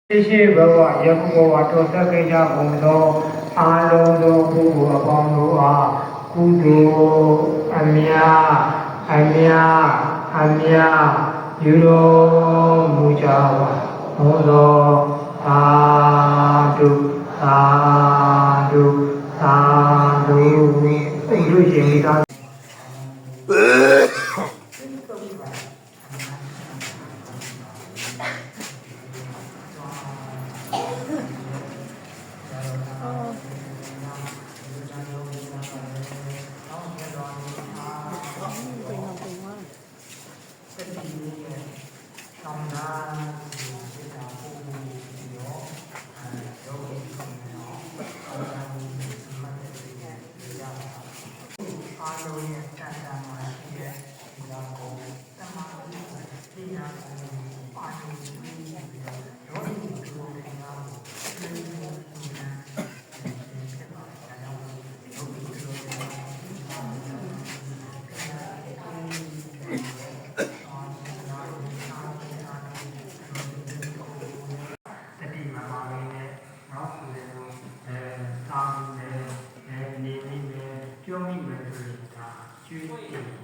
ရှိဘဝယခုဘဝတောသကိစ္စဘုံသောအာလုံးသောပုဂ္ဂိုလ်အပေါင်းတို့အားကုသိုလ်အမြယူတော်မူကြပါဘုသောသာဓုလူရှင်မိသားကျွမ်းမိမယ်ဆိုရင်ဒါကျွေး